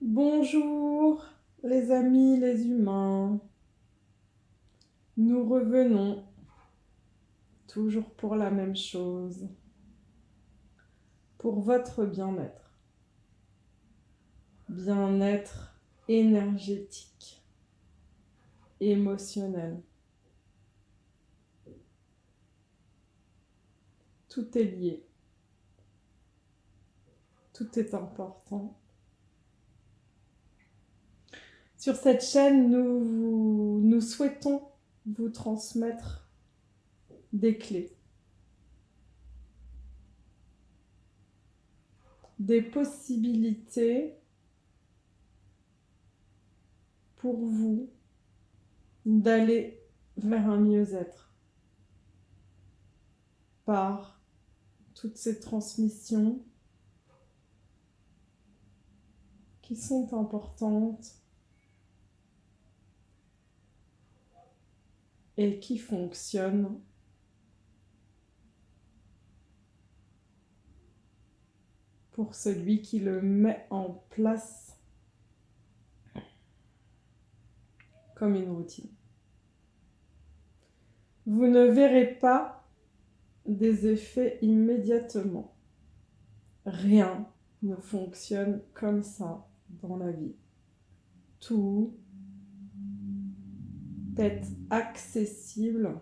Bonjour les amis, les humains. Nous revenons toujours pour la même chose, pour votre bien-être. Bien-être énergétique, émotionnel. Tout est lié. Tout est important. Sur cette chaîne, nous souhaitons vous transmettre des clés, des possibilités pour vous d'aller vers un mieux-être par toutes ces transmissions qui sont importantes et qui fonctionnent pour celui qui le met en place comme une routine. Vous ne verrez pas des effets immédiatement. Rien ne fonctionne comme ça dans la vie. Tout est accessible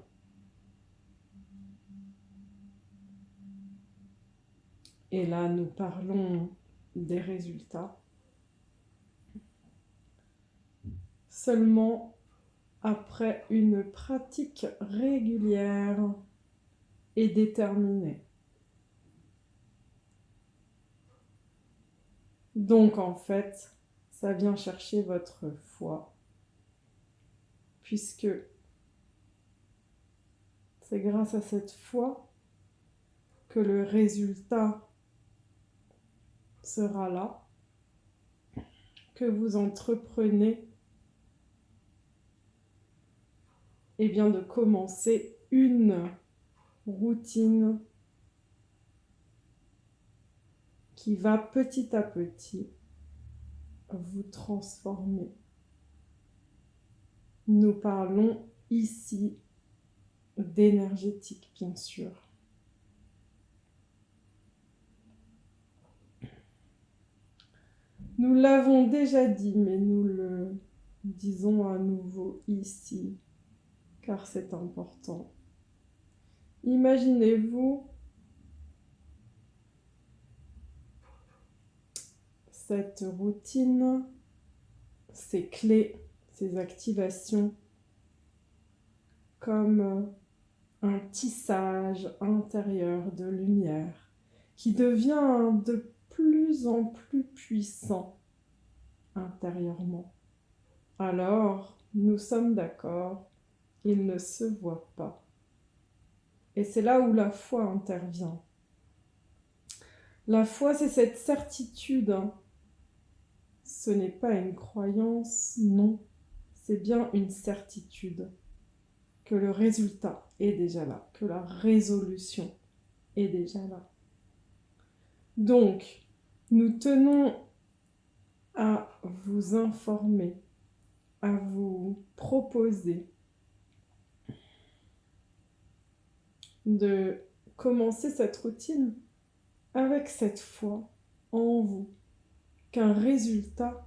et là nous parlons des résultats seulement après une pratique régulière et déterminée. Donc en fait, ça vient chercher votre foi, puisque c'est grâce à cette foi que le résultat sera là, que vous entreprenez de commencer une routine qui va petit à petit vous transformer. Nous parlons ici d'énergétique, bien sûr. Nous l'avons déjà dit, mais nous le disons à nouveau ici, car c'est important. Imaginez-vous cette routine, ces clés, ces activations, comme un tissage intérieur de lumière qui devient de plus en plus puissant intérieurement. Alors, nous sommes d'accord, il ne se voit pas. Et c'est là où la foi intervient. La foi, c'est cette certitude. Ce n'est pas une croyance, non. C'est bien une certitude que le résultat est déjà là, que la résolution est déjà là. Donc, nous tenons à vous informer, à vous proposer de commencer cette routine avec cette foi en vous, qu'un résultat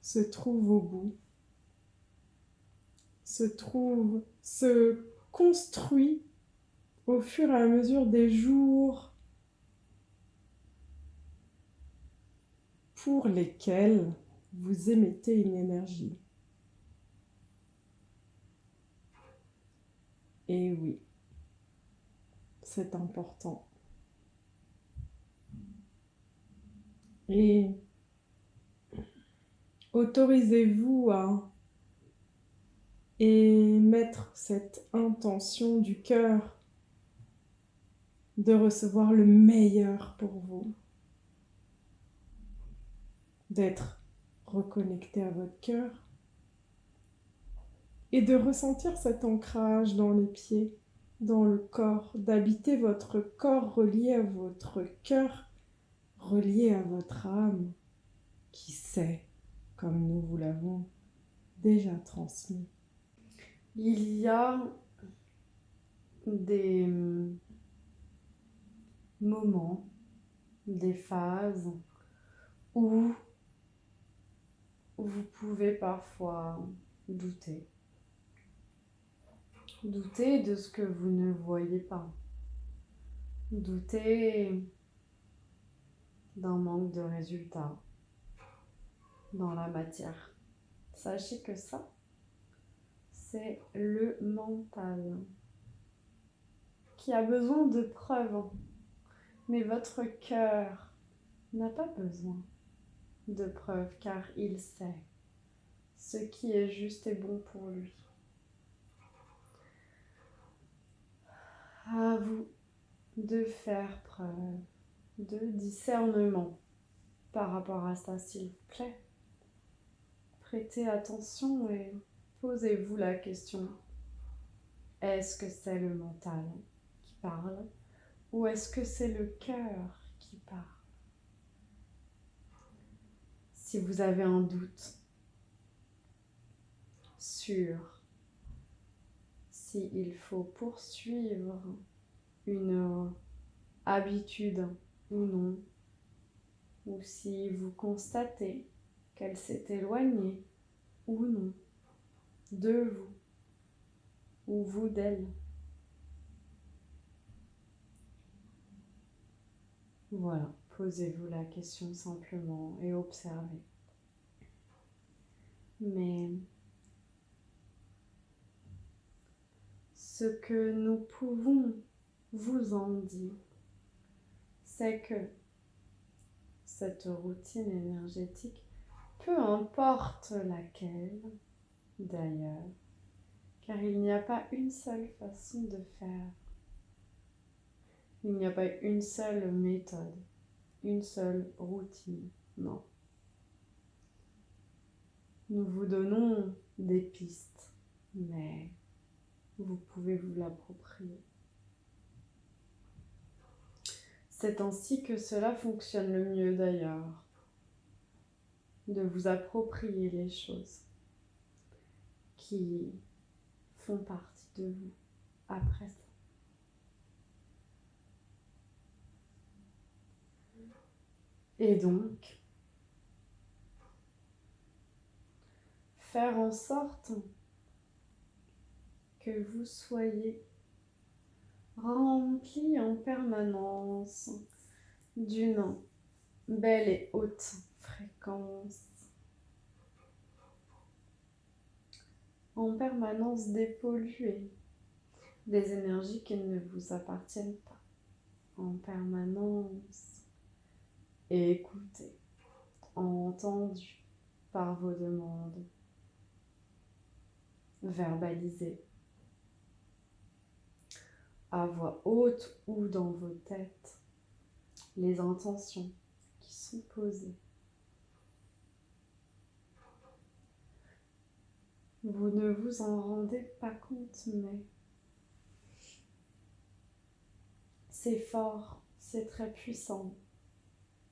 se trouve au bout, se construit au fur et à mesure des jours pour lesquels vous émettez une énergie. Et oui, c'est important. Et autorisez-vous à émettre cette intention du cœur de recevoir le meilleur pour vous, d'être reconnecté à votre cœur et de ressentir cet ancrage dans les pieds, dans le corps, d'habiter votre corps relié à votre cœur, relié à votre âme, qui sait, comme nous vous l'avons déjà transmis. Il y a des moments, des phases où vous pouvez parfois douter. Douter de ce que vous ne voyez pas. Douter d'un manque de résultats dans la matière. Sachez que ça, c'est le mental qui a besoin de preuves. Mais votre cœur n'a pas besoin de preuves car il sait ce qui est juste et bon pour lui. À vous de faire preuve de discernement par rapport à ça, s'il vous plaît. Prêtez attention et posez-vous la question, est-ce que c'est le mental qui parle ou est-ce que c'est le cœur qui parle? Si vous avez un doute sur s'il faut poursuivre une habitude ou non, ou si vous constatez qu'elle s'est éloignée ou non de vous, ou vous d'elle. Voilà, posez-vous la question simplement et observez. Mais ce que nous pouvons vous en dire, c'est que cette routine énergétique, peu importe laquelle d'ailleurs, car il n'y a pas une seule façon de faire. Il n'y a pas une seule méthode, une seule routine, non. Nous vous donnons des pistes, mais vous pouvez vous l'approprier. C'est ainsi que cela fonctionne le mieux d'ailleurs, de vous approprier les choses qui font partie de vous après ça. Et donc, faire en sorte que vous soyez rempli en permanence d'une belle et haute fréquence, en permanence dépollué des énergies qui ne vous appartiennent pas, en permanence écouté, entendu par vos demandes, verbalisées à voix haute ou dans vos têtes, les intentions qui sont posées. Vous ne vous en rendez pas compte, mais c'est fort, c'est très puissant.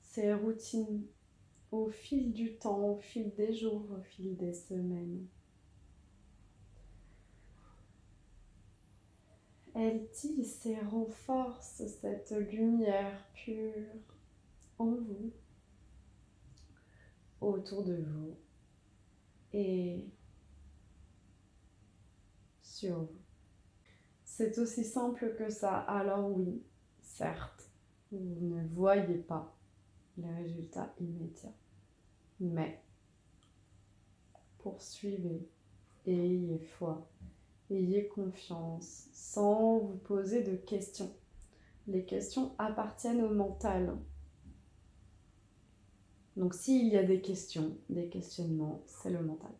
Ces routines, au fil du temps, au fil des jours, au fil des semaines, elles tissent et renforcent cette lumière pure en vous, autour de vous et sur vous. C'est aussi simple que ça. Alors oui, certes, vous ne voyez pas les résultats immédiats, mais poursuivez et ayez foi, ayez confiance, sans vous poser de questions. Les questions appartiennent au mental. Donc s'il y a des questions, des questionnements, c'est le mental.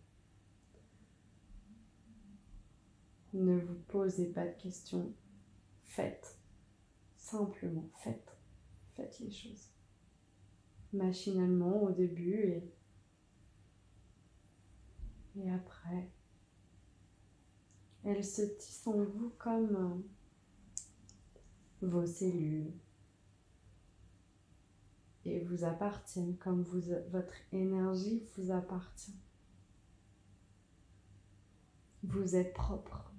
Ne vous posez pas de questions, faites. Simplement, faites les choses. Machinalement au début et après, elles se tissent en vous comme vos cellules et vous appartiennent comme votre énergie vous appartient. Vous êtes propre.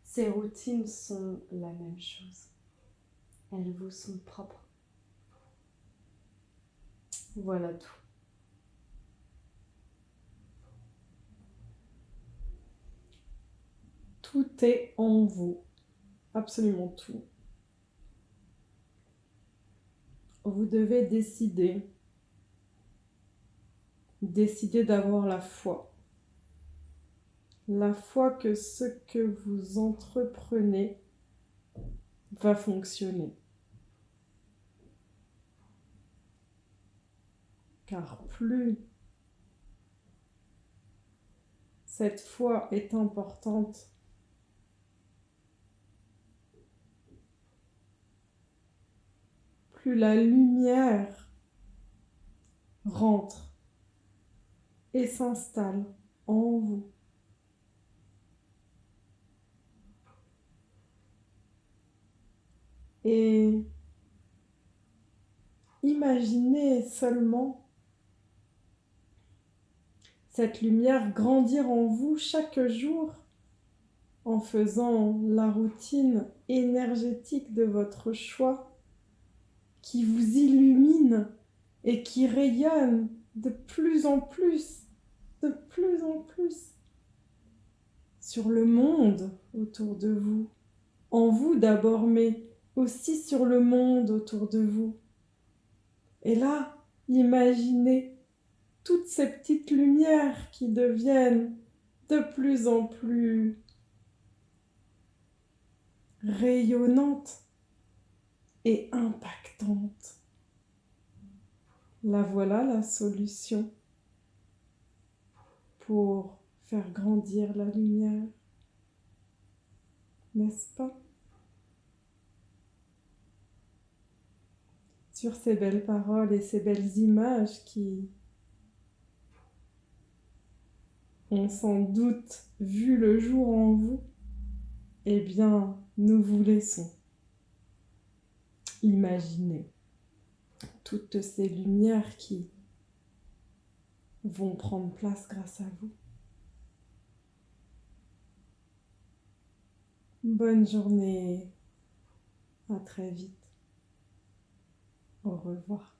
Ces routines sont la même chose. Elles vous sont propres. Voilà tout. Tout est en vous. Absolument tout. Vous devez décider d'avoir la foi. La foi que ce que vous entreprenez va fonctionner. Car plus cette foi est importante, plus la lumière rentre et s'installe en vous. Et imaginez seulement cette lumière grandir en vous chaque jour en faisant la routine énergétique de votre choix qui vous illumine et qui rayonne de plus en plus sur le monde autour de vous. En vous d'abord, mais aussi sur le monde autour de vous. Et là, imaginez toutes ces petites lumières qui deviennent de plus en plus rayonnantes et impactantes. La voilà la solution pour faire grandir la lumière, n'est-ce pas? Sur ces belles paroles et ces belles images qui ont sans doute vu le jour en vous, eh bien, nous vous laissons imaginer toutes ces lumières qui vont prendre place grâce à vous. Bonne journée, à très vite. Au revoir.